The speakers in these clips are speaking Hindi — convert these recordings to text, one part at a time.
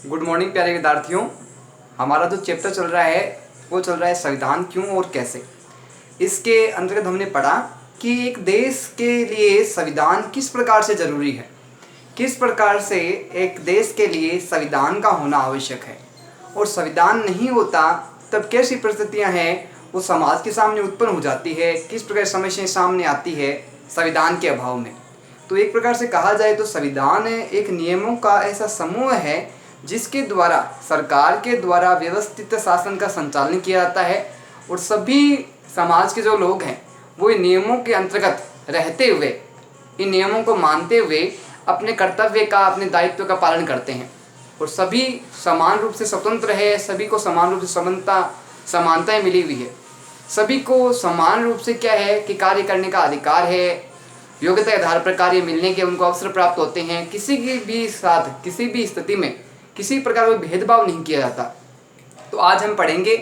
गुड मॉर्निंग प्यारे विद्यार्थियों। हमारा जो चैप्टर चल रहा है वो चल रहा है संविधान क्यों और कैसे। इसके अंतर्गत हमने पढ़ा कि एक देश के लिए संविधान किस प्रकार से ज़रूरी है, किस प्रकार से एक देश के लिए संविधान का होना आवश्यक है, और संविधान नहीं होता तब कैसी परिस्थितियां हैं वो समाज के सामने उत्पन्न हो जाती है, किस प्रकार समस्याएं सामने आती है संविधान के अभाव में। तो एक प्रकार से कहा जाए तो संविधान एक नियमों का ऐसा समूह है जिसके द्वारा सरकार के द्वारा व्यवस्थित शासन का संचालन किया जाता है, और सभी समाज के जो लोग हैं वो इन नियमों के अंतर्गत रहते हुए, इन नियमों को मानते हुए अपने कर्तव्य का, अपने दायित्व का पालन करते हैं, और सभी समान रूप से स्वतंत्र है, सभी को समान रूप से समानताएं मिली हुई है, सभी को समान रूप से क्या है कि कार्य करने का अधिकार है, योग्यता के आधार पर कार्य मिलने के उनको अवसर प्राप्त होते हैं, किसी की भी साथ किसी भी स्थिति में किसी प्रकार का भेदभाव नहीं किया जाता। तो आज हम पढ़ेंगे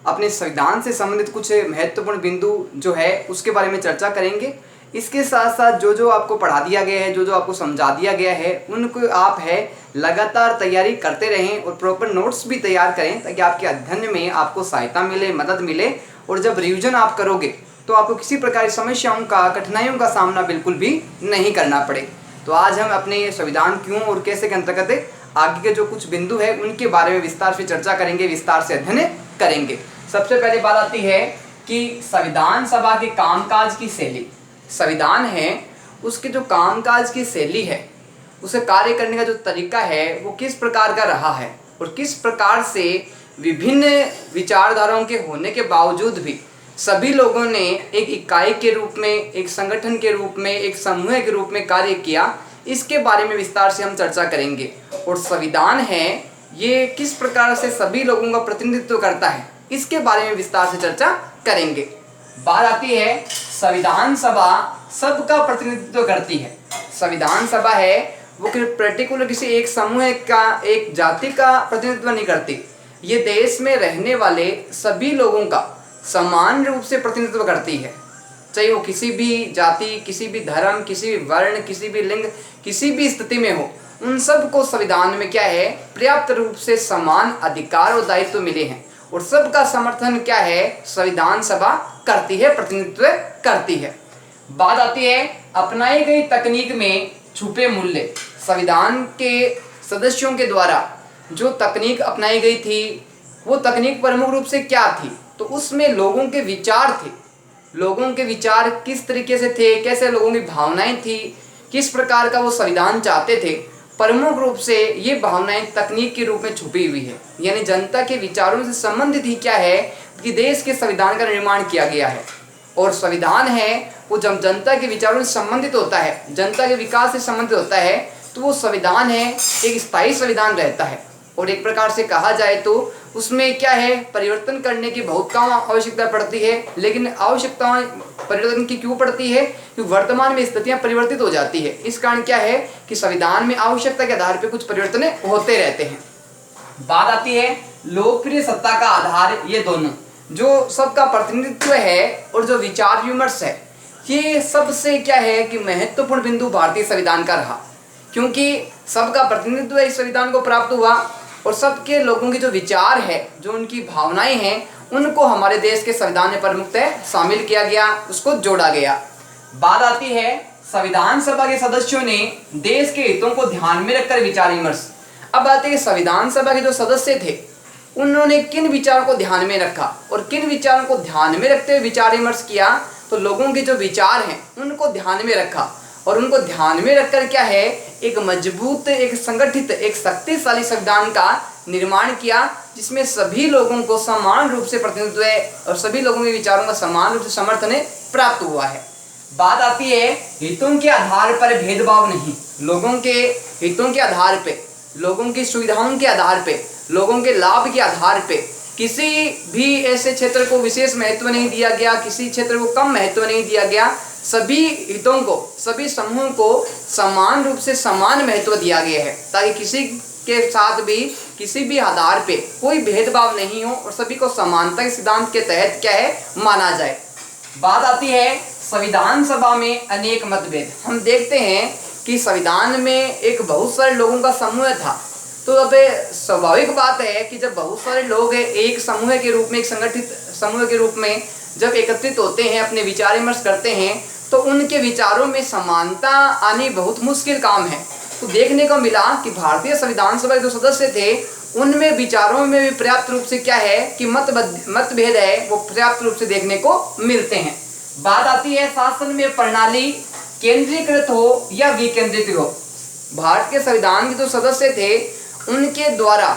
अपने संविधान से संबंधित कुछ महत्वपूर्ण बिंदु जो है उसके बारे में चर्चा करेंगे। इसके साथ साथ जो जो आपको पढ़ा दिया गया है, जो जो आपको समझा दिया गया है, उनको आप है लगातार तैयारी करते रहें और प्रॉपर नोट्स भी तैयार करें ताकि आपके अध्ययन में आपको सहायता मिले, मदद मिले, और जब रिवीजन आप करोगे तो आपको किसी प्रकार की समस्याओं का, कठिनाइयों का सामना बिल्कुल भी नहीं करना पड़े। तो आज हम अपने संविधान क्यों और कैसे के अंतर्गत आगे के जो कुछ बिंदु है उनके बारे में विस्तार से चर्चा करेंगे, विस्तार से अध्ययन करेंगे। सबसे पहले बात आती है कि संविधान सभा के कामकाज की शैली। संविधान है उसके जो कामकाज की शैली है, उसे कार्य करने का जो तरीका है वो किस प्रकार का रहा है, और किस प्रकार से विभिन्न विचारधाराओं के होने के बावजूद भी सभी लोगों ने एक इकाई के रूप में, एक संगठन के रूप में, एक समूह के रूप में कार्य किया, इसके बारे में विस्तार से हम चर्चा करेंगे। और संविधान है ये किस प्रकार से सभी लोगों का प्रतिनिधित्व करता है, इसके बारे में विस्तार से चर्चा करेंगे। बात आती है संविधान सभा सबका प्रतिनिधित्व करती है। संविधान सभा है वो पर्टिकुलर किसी एक समूह का, एक जाति का प्रतिनिधित्व नहीं करती, ये देश में रहने वाले सभी लोगों का समान रूप से प्रतिनिधित्व करती है, चाहे वो किसी भी जाति, किसी भी धर्म, किसी भी वर्ण, किसी भी लिंग, किसी भी स्थिति में हो, उन सब को संविधान में क्या है पर्याप्त रूप से समान अधिकार और दायित्व मिले हैं, और सबका समर्थन क्या है संविधान सभा करती है, प्रतिनिधित्व करती है। बात आती है अपनाई गई तकनीक में छुपे मूल्य। संविधान के सदस्यों के द्वारा जो तकनीक अपनाई गई थी वो तकनीक प्रमुख रूप से क्या थी, तो उसमें लोगों के विचार थे, लोगों के विचार किस तरीके से थे, कैसे लोगों की भावनाएं थी, किस प्रकार का वो संविधान चाहते थे, प्रमुख रूप से ये भावनाएं तकनीक के रूप में छुपी हुई है। यानी जनता के विचारों से संबंधित ही क्या है कि देश के संविधान का निर्माण किया गया है, और संविधान है वो जब जनता के विचारों से संबंधित होता है, जनता के विकास से संबंधित होता है, तो वो संविधान है एक स्थायी संविधान रहता है। और एक प्रकार से कहा जाए तो उसमें क्या है परिवर्तन करने की बहुत कम आवश्यकता पड़ती है, लेकिन आवश्यकताएं परिवर्तन की क्यों पड़ती है, क्योंकि वर्तमान में स्थितियां परिवर्तित हो जाती है। इस कारण क्या है कि संविधान में आवश्यकता के आधार पर कुछ परिवर्तन होते रहते हैं। बात आती है लोकप्रिय सत्ता का आधार, ये दोनों जो सबका प्रतिनिधित्व है और जो विचार विमर्श है, ये सबसे क्या है कि महत्वपूर्ण बिंदु भारतीय संविधान का रहा, क्योंकि सबका प्रतिनिधित्व इस संविधान को प्राप्त हुआ, और सबके लोगों की जो विचार है, जो उनकी भावनाएं हैं, उनको हमारे देश के संविधान में प्रमुखतः शामिल किया गया, उसको जोड़ा गया। बात आती है संविधान सभा के सदस्यों ने देश के हितों को ध्यान में रखकर विचार विमर्श। अब आते हैं संविधान सभा के जो सदस्य थे उन्होंने किन विचारों को ध्यान में रखा, और किन विचारों को ध्यान में रखते हुए विचार विमर्श किया, तो लोगों के जो विचार हैं उनको ध्यान में रखा, और उनको ध्यान में रखकर क्या है एक मजबूत, एक संगठित, एक शक्तिशाली संविधान का निर्माण किया, जिसमें सभी लोगों को समान रूप से प्रतिनिधित्व है और सभी लोगों के विचारों का समान रूप से समर्थन प्राप्त हुआ है। बात आती है हितों के आधार पर भेदभाव नहीं। लोगों के हितों के आधार पे, लोगों की सुविधाओं के आधार पे, लोगों के लाभ के आधार पे किसी भी ऐसे क्षेत्र को विशेष महत्व नहीं दिया गया, किसी क्षेत्र को कम महत्व नहीं दिया गया, सभी हितों को, सभी समूहों को समान रूप से समान महत्व दिया गया है, ताकि किसी के साथ भी किसी भी आधार पे कोई भेदभाव नहीं हो और सभी को समानता के सिद्धांत के तहत क्या है माना जाए। बात आती है संविधान सभा में अनेक मतभेद। हम देखते हैं कि संविधान में एक बहुत सारे लोगों का समूह था, तो अब स्वाभाविक बात है कि जब बहुत सारे लोग एक समूह के रूप में, एक संगठित समूह के रूप में जब एकत्रित होते हैं, अपने विचार विमर्श करते हैं, तो उनके विचारों में समानता आनी बहुत मुश्किल काम है। तो देखने को मिला कि भारतीय संविधान सभा के जो सदस्य थे उनमें विचारों में भी पर्याप्त रूप से क्या है कि मतभेद है वो पर्याप्त रूप से देखने को मिलते हैं। बात आती है शासन में प्रणाली केंद्रीकृत हो या विकेंद्रीकृत हो। भारत के संविधान के जो सदस्य थे उनके द्वारा,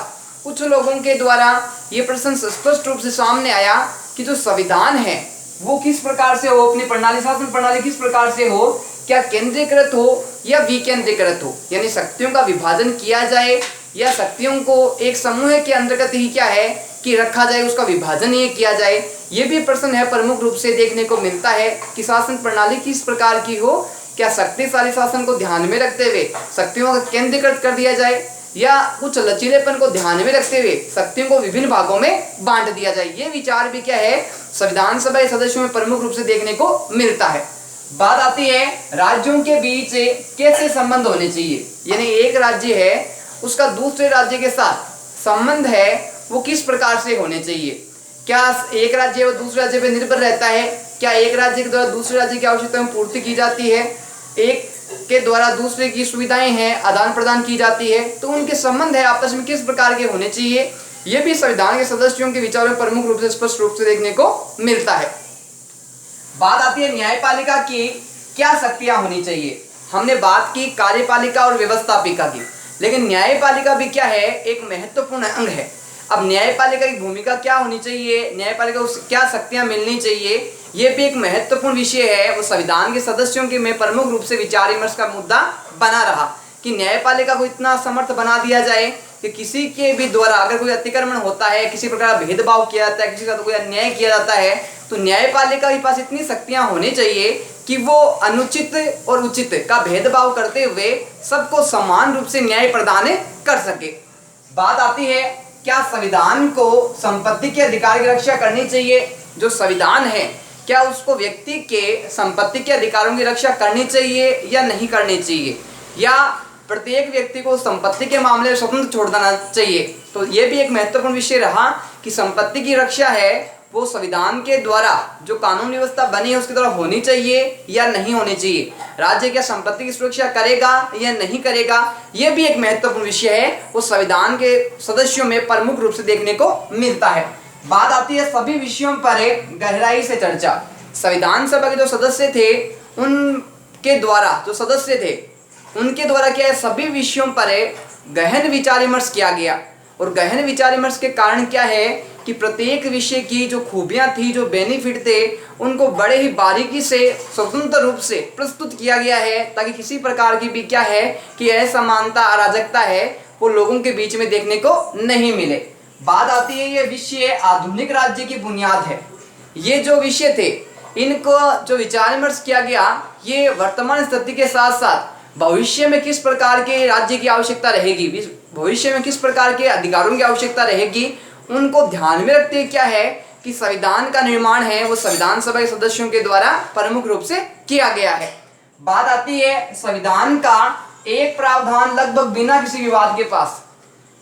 कुछ लोगों के द्वारा ये प्रश्न स्पष्ट रूप से सामने आया कि जो संविधान है वो किस प्रकार से हो, अपनी प्रणाली, शासन प्रणाली किस प्रकार से हो, क्या केंद्रीकृत हो या विकेंद्रीकृत हो, यानी शक्तियों का विभाजन किया जाए या शक्तियों को एक समूह के अंतर्गत ही क्या है कि रखा जाए, उसका विभाजन ही किया जाए। ये भी प्रश्न है प्रमुख रूप से देखने को मिलता है कि शासन प्रणाली किस प्रकार की हो, क्या शक्तिशाली शासन को ध्यान में रखते हुए शक्तियों को केंद्रीकृत कर दिया जाए या कुछ लचीलेपन को ध्यान में रखते हुए शक्तियों को विभिन्न भागों में बांट दिया जाए। ये विचार भी क्या है संविधान सभा के सदस्यों में प्रमुख रूप से देखने को मिलता है। बात आती है राज्यों के बीच कैसे संबंध होने चाहिए, यानी एक राज्य है उसका दूसरे राज्य के साथ संबंध है वो किस प्रकार से होने चाहिए। क्या एक राज्य वो दूसरे राज्य पर निर्भर रहता है, क्या एक राज्य के द्वारा दूसरे राज्य की आवश्यकताएं पूर्ति की जाती है, एक के द्वारा दूसरे की सुविधाएं हैं आदान प्रदान की जाती है, तो उनके संबंध है आपस में किस प्रकार के होने चाहिए। यह भी संविधान के सदस्यों के विचारों में प्रमुख रूप से स्पष्ट रूप से देखने को मिलता है। बात आती है न्यायपालिका की क्या शक्तियां होनी चाहिए। हमने बात की कार्यपालिका और व्यवस्थापिका की, लेकिन न्यायपालिका भी क्या है एक महत्वपूर्ण अंग है। अब न्यायपालिका की भूमिका क्या होनी चाहिए, न्यायपालिका को क्या शक्तियां मिलनी चाहिए, ये भी एक महत्वपूर्ण विषय है। वो संविधान के सदस्यों के में प्रमुख रूप से विचार विमर्श का मुद्दा बना रहा कि न्यायपालिका को इतना समर्थ बना दिया जाए कि किसी के भी द्वारा अगर कोई अतिक्रमण होता है, किसी प्रकार का भेदभाव किया जाता है, किसी का कोई अन्याय किया जाता है, तो न्यायपालिका के पास इतनी शक्तियां होनी चाहिए कि वो अनुचित और उचित का भेदभाव करते हुए सबको समान रूप से न्याय प्रदान कर सके। बात आती है क्या संविधान को संपत्ति के अधिकार की रक्षा करनी चाहिए। जो संविधान है क्या उसको व्यक्ति के संपत्ति के अधिकारों की रक्षा करनी चाहिए या नहीं करनी चाहिए, या प्रत्येक व्यक्ति को संपत्ति के मामले में स्वतंत्र छोड़ देना चाहिए। तो ये भी एक महत्वपूर्ण विषय रहा कि संपत्ति की रक्षा है वो संविधान के द्वारा जो कानून व्यवस्था बनी है उसके द्वारा होनी चाहिए या नहीं होनी चाहिए। राज्य क्या संपत्ति की सुरक्षा करेगा या नहीं करेगा, यह भी एक महत्वपूर्ण विषय है, वो संविधान के सदस्यों में प्रमुख रूप से देखने को मिलता है। बात आती है सभी विषयों पर गहराई से चर्चा। संविधान सभा के जो सदस्य थे उनके द्वारा, जो सदस्य थे उनके द्वारा क्या है सभी विषयों पर गहन विचार विमर्श किया गया। और गहन विचार विमर्श के कारण क्या है कि प्रत्येक विषय की जो खूबियां थी, जो बेनिफिट थे, उनको बड़े ही बारीकी से स्वतंत्र रूप से प्रस्तुत किया गया है, ताकि किसी प्रकार की भी क्या है कि असमानता, अराजकता है वो लोगों के बीच में देखने को नहीं मिले। बात आती है ये विषय आधुनिक राज्य की बुनियाद है। ये जो विषय थे इनको जो विचार विमर्श किया गया, ये वर्तमान स्थिति के साथ साथ भविष्य में किस प्रकार के राज्य की आवश्यकता रहेगी, भविष्य में किस प्रकार के अधिकारों की आवश्यकता रहेगी, उनको ध्यान में रखते क्या है कि संविधान का निर्माण है वो संविधान सभा के सदस्यों के द्वारा प्रमुख रूप से किया गया है। बात आती है संविधान का एक प्रावधान लगभग बिना किसी विवाद के पास।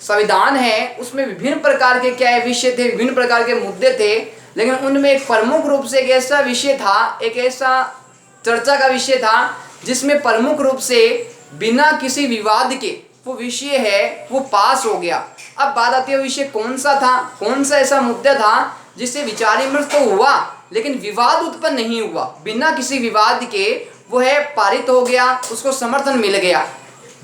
संविधान है उसमें विभिन्न प्रकार के क्या है विषय थे, विभिन्न प्रकार के मुद्दे थे, लेकिन उनमें एक प्रमुख रूप से एक ऐसा विषय था, एक ऐसा चर्चा का विषय था जिसमें प्रमुख रूप से बिना किसी विवाद के वो विषय है वो पास हो गया। अब बात आती है विषय कौन सा था, कौन सा ऐसा मुद्दा था जिससे विचार विमर्श तो हुआ लेकिन विवाद उत्पन्न नहीं हुआ, बिना किसी विवाद के वो है पारित हो गया, उसको समर्थन मिल गया।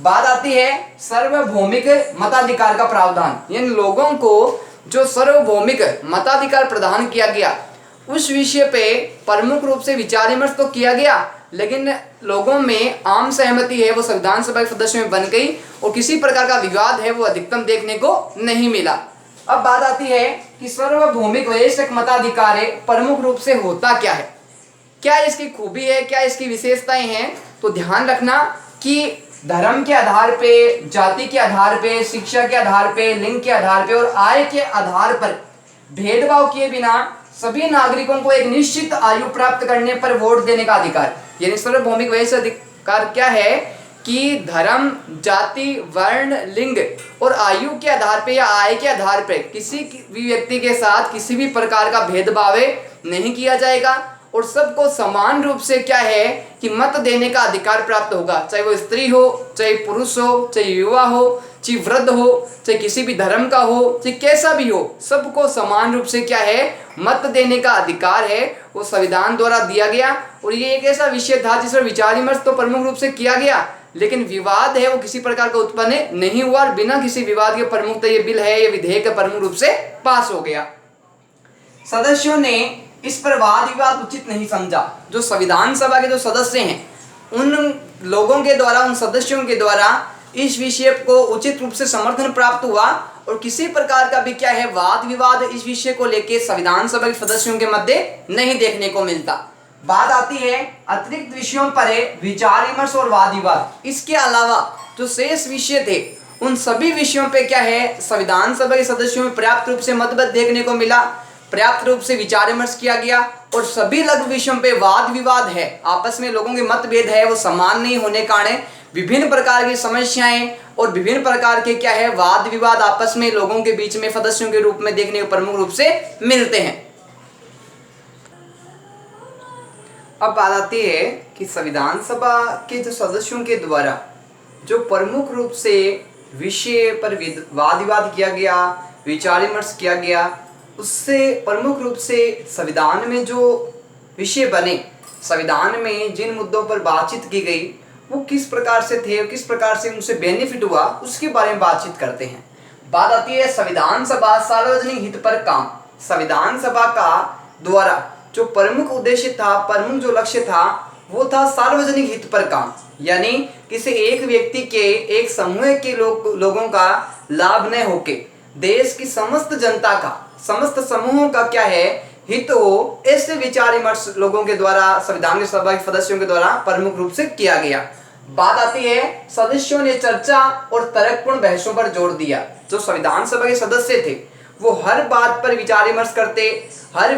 बात आती है सार्वभौमिक मताधिकार का प्रावधान, यानी लोगों को जो सार्वभौमिक मताधिकार प्रदान किया गया उस विषय पे प्रमुख रूप से विचार विमर्श तो किया गया, लेकिन लोगों में आम सहमति है वो संविधान सभा के सदस्यों में बन गई और किसी प्रकार का विवाद है वो अधिकतम देखने को नहीं मिला। अब बात आती है कि सार्वभौमिक वैश्विक मताधिकार प्रमुख रूप से होता क्या है, क्या इसकी खूबी है, क्या इसकी विशेषताएं हैं। तो ध्यान रखना कि धर्म के आधार पे, जाति के आधार पे, शिक्षा के आधार पे, लिंग के आधार पे और आय के आधार पर भेदभाव किए बिना सभी नागरिकों को एक निश्चित आयु प्राप्त करने पर वोट देने का अधिकार, यानी सार्वभौमिक वैश्विक अधिकार क्या है कि धर्म, जाति, वर्ण, लिंग और आयु के आधार पे या आय के आधार पे किसी भी व्यक्ति के साथ किसी भी प्रकार का भेदभाव नहीं किया जाएगा और सबको समान रूप से क्या है कि मत देने का अधिकार प्राप्त होगा, चाहे वो स्त्री हो, चाहे पुरुष हो, चाहे युवा हो, चाहे वृद्ध हो, चाहे किसी भी धर्म का हो, चाहे कैसा भी हो, सबको समान रूप से क्या है मत देने का अधिकार है, वो संविधान द्वारा दिया गया। और ये एक ऐसा विषय था जिस पर विचार विमर्श तो प्रमुख रूप से किया गया, लेकिन विवाद है वो किसी प्रकार का उत्पन्न नहीं हुआ और बिना किसी विवाद के प्रमुखतः ये बिल है, ये विधेयक प्रमुख रूप से पास हो गया। सदस्यों ने इस पर वाद विवाद उचित नहीं समझा। जो संविधान सभा के जो सदस्य हैं उन लोगों के द्वारा, उन सदस्यों के द्वारा इस विषय को उचित रूप से समर्थन प्राप्त हुआ और किसी प्रकार का भी क्या है वाद विवाद इस विषय को लेकर संविधान सभा के सदस्यों के मध्य नहीं देखने को मिलता। बात आती है अतिरिक्त विषयों पर विचार विमर्श और वाद विवाद। इसके अलावा जो शेष विषय थे उन सभी विषयों पे क्या है संविधान सभा के सदस्यों में पर्याप्त रूप से मतभेद देखने को मिला, पर्याप्त रूप से विचार विमर्श किया गया और सभी लघु विषयों पे वाद विवाद है, आपस में लोगों के मतभेद है वो समान नहीं होने कारण विभिन्न प्रकार की समस्याएं और विभिन्न प्रकार के क्या है वाद विवाद आपस में लोगों के बीच में सदस्यों के रूप में देखने को प्रमुख रूप से मिलते हैं। अब बात आती है कि संविधान सभा के जो सदस्यों के द्वारा जो प्रमुख रूप से विषय पर वाद विवाद किया गया, विचार विमर्श किया गया, उससे प्रमुख रूप से संविधान में जो विषय बने, संविधान में जिन मुद्दों पर बातचीत की गई वो किस प्रकार से थे, किस प्रकार से उनसे बेनिफिट हुआ, उसके बारे में बातचीत करते हैं। बात आती है संविधान सभा सार्वजनिक हित पर काम। संविधान सभा का द्वारा जो प्रमुख उद्देश्य था, प्रमुख जो लक्ष्य था वो था सार्वजनिक हित पर काम, यानी किसी एक व्यक्ति के, एक समूह के लोगों का लाभ न होके देश की समस्त जनता का, समस्त समूहों का क्या है हित हो, ऐसे विचार विमर्श लोगों के द्वारा संविधान सभा के सदस्यों के द्वारा प्रमुख रूप से किया गया। बात आती है सदस्यों ने चर्चा और तर्कपूर्ण बहसों पर जोर दिया। जो संविधान सभा के सदस्य थे वो हर बात पर विचार विमर्श करते, हर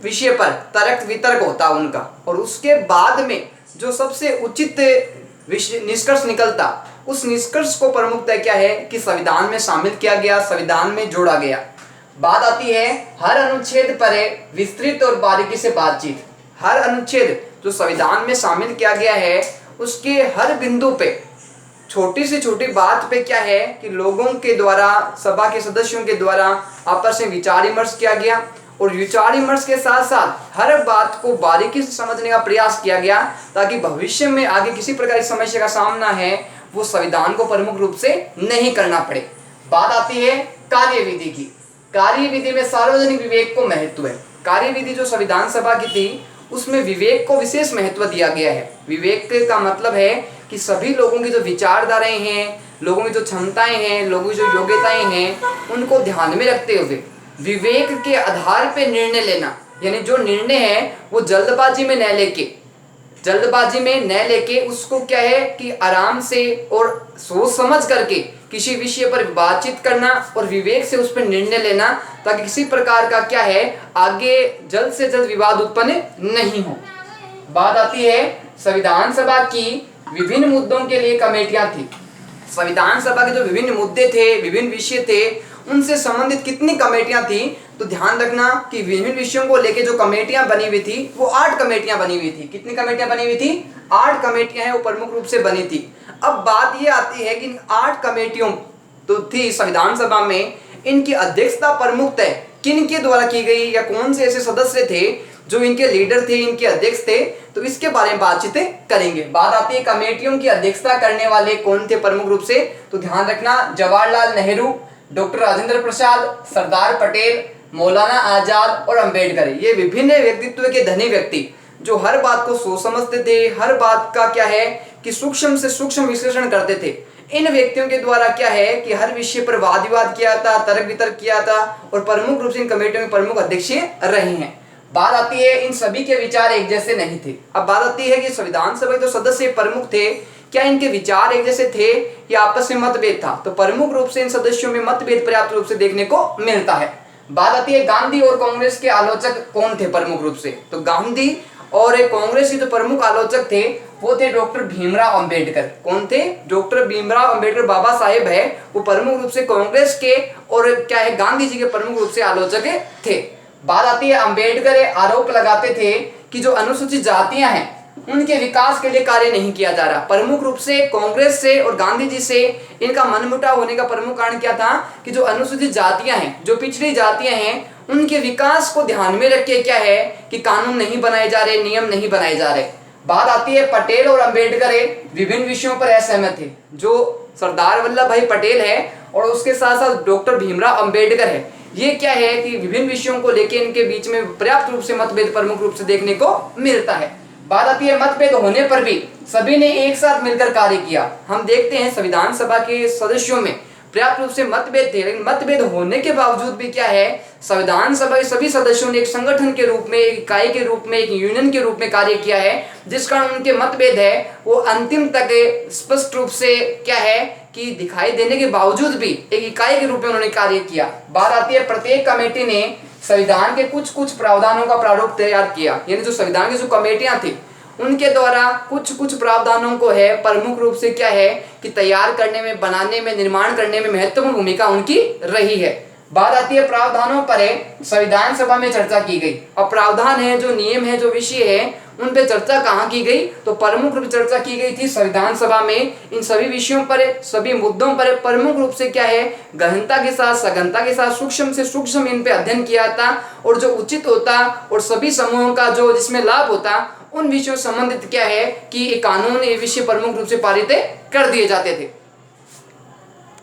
विषय पर तर्क वितर्क होता उनका और उसके बाद में जो सबसे उचित निष्कर्ष निकलता उस निष्कर्ष को प्रमुखता क्या है कि संविधान में शामिल किया गया, संविधान में जोड़ा गया। बात आती है हर अनुच्छेद पर विस्तृत और बारीकी से बातचीत। हर अनुच्छेद जो संविधान में शामिल किया गया है उसके हर बिंदु पे छोटी से छोटी बात पे क्या है कि लोगों के द्वारा, सभा के सदस्यों के द्वारा आपस में विचार विमर्श किया गया और विचार विमर्श के साथ साथ हर बात को बारीकी से समझने का प्रयास किया गया ताकि भविष्य में आगे किसी प्रकार की समस्या का सामना है वो संविधान को प्रमुख रूप से नहीं करना पड़े। बात आती है कार्यविधि की। कार्यविधि में सार्वजनिक विवेक को महत्व है। कार्यविधि जो संविधान सभा की थी उसमें विवेक को विशेष महत्व दिया गया है। विवेक का मतलब है कि सभी लोगों की जो विचारधाराएं हैं, लोगों की जो क्षमताएं हैं, लोगों की जो योग्यताएं हैं, उनको ध्यान में रखते हुए विवेक के आधार पे निर्णय लेना, यानी जो निर्णय है वो जल्दबाजी में न लेके उसको क्या है कि आराम से और सोच समझ करके किसी विषय पर बातचीत करना और विवेक से उस पर निर्णय लेना ताकि किसी प्रकार का क्या है आगे जल्द से जल्द विवाद उत्पन्न नहीं हो। बात आती है संविधान सभा की विभिन्न मुद्दों के लिए कमेटियां थी। संविधान सभा के जो विभिन्न मुद्दे थे, विभिन्न विषय थे, उनसे संबंधित कितनी कमेटियां थी तो ध्यान रखना कि विभिन्न विषयों को लेके जो कमेटियां बनी हुई थी वो 8 कमेटियां बनी हुई थी। कितनी कमेटियां बनी हुई थी? 8 कमेटियां हैं वो प्रमुख रूप से बनी थी। अब बात ये आती है कि 8 कमेटियों तो थी संविधान सभा में, इनकी अध्यक्षता प्रमुखतः किन के द्वारा की गई या कौन से ऐसे सदस्य थे जो इनके लीडर थे, इनके अध्यक्ष थे, तो इसके बारे में बातचीत करेंगे। बात आती है कमेटियों की अध्यक्षता करने वाले कौन थे प्रमुख रूप से, तो ध्यान रखना जवाहरलाल नेहरू, डॉक्टर राजेंद्र प्रसाद, सरदार पटेल, मौलाना आजाद और अंबेडकर। ये विभिन्न व्यक्तित्व के धनी व्यक्ति जो हर बात को सोच समझते थे, हर बात का क्या है कि सूक्ष्म से सूक्ष्म विश्लेषण करते थे। इन व्यक्तियों के द्वारा क्या है कि हर विषय पर वाद विवाद किया था, तर्क वितर्क किया था और प्रमुख रूप से इन कमेटियों के प्रमुख अध्यक्ष रहे हैं। बात आती है इन सभी के विचार एक जैसे नहीं थे। अब बात आती है कि संविधान सभा के जो सदस्य प्रमुख थे क्या इनके विचार एक जैसे थे या आपस में मतभेद था, तो प्रमुख रूप से इन सदस्यों में मतभेद पर्याप्त रूप से देखने को मिलता है। बात आती है गांधी और कांग्रेस के आलोचक कौन थे प्रमुख रूप से, तो गांधी और कांग्रेस के जो प्रमुख आलोचक थे वो थे डॉक्टर भीमराव अंबेडकर। कौन थे? डॉक्टर भीमराव अंबेडकर बाबा साहेब है, वो प्रमुख रूप से कांग्रेस के और क्या है गांधी जी के प्रमुख रूप से आलोचक थे। बात आती है अंबेडकर आरोप लगाते थे कि जो अनुसूचित जातियां हैं उनके विकास के लिए कार्य नहीं किया जा रहा। प्रमुख रूप से कांग्रेस से और गांधी जी से इनका मनमुटाव होने का प्रमुख कारण क्या था कि जो अनुसूचित जातियां हैं, जो पिछड़ी जातियां हैं, उनके विकास को ध्यान में रख के क्या है कि कानून नहीं बनाए जा रहे, नियम नहीं बनाए जा रहे। बात आती है पटेल और अंबेडकर विभिन्न विषयों पर असहमत थे। जो सरदार वल्लभ भाई पटेल है और उसके साथ साथ डॉक्टर भीमराव अंबेडकर है, ये क्या है कि विभिन्न विषयों को लेकर इनके बीच में पर्याप्त रूप से मतभेद प्रमुख रूप से देखने को मिलता है। बात आती है मतभेद होने पर भी सभी ने एक साथ मिलकर कार्य किया। हम देखते हैं संविधान सभा के सदस्यों में पर्याप्त रूप से मतभेद थे, लेकिन मतभेद होने के बावजूद भी क्या है संविधान सभा के सभी सदस्यों ने एक संगठन के रूप में, एक इकाई के रूप में, एक यूनियन के रूप में कार्य किया है, जिस कारण उनके मतभेद है वो अंतिम तक स्पष्ट रूप से क्या है कि दिखाई देने के बावजूद भी एक इकाई के रूप में उन्होंने कार्य किया। बात आती है प्रत्येक कमेटी ने संविधान के कुछ कुछ प्रावधानों का प्रारूप तैयार किया, यानी जो संविधान की जो कमेटियां थी उनके द्वारा कुछ कुछ प्रावधानों को है प्रमुख रूप से क्या है कि तैयार करने में, बनाने में, निर्माण करने में महत्वपूर्ण भूमिका उनकी रही है। बात आती है प्रावधानों पर संविधान सभा में चर्चा की गई। अब प्रावधान है, जो नियम है, जो विषय है, उन पे चर्चा कहाँ की गई? तो प्रमुख रूप से चर्चा की गई थी संविधान सभा में। इन सभी विषयों पर, सभी मुद्दों पर प्रमुख रूप से क्या है गहनता के साथ, सघनता के साथ, सूक्ष्म से सूक्ष्म इन पे अध्ययन किया था और जो उचित होता और सभी समूहों का जो जिसमें लाभ होता उन विषयों संबंधित क्या है कि कानून ये विषय प्रमुख रूप से पारित कर दिए जाते थे।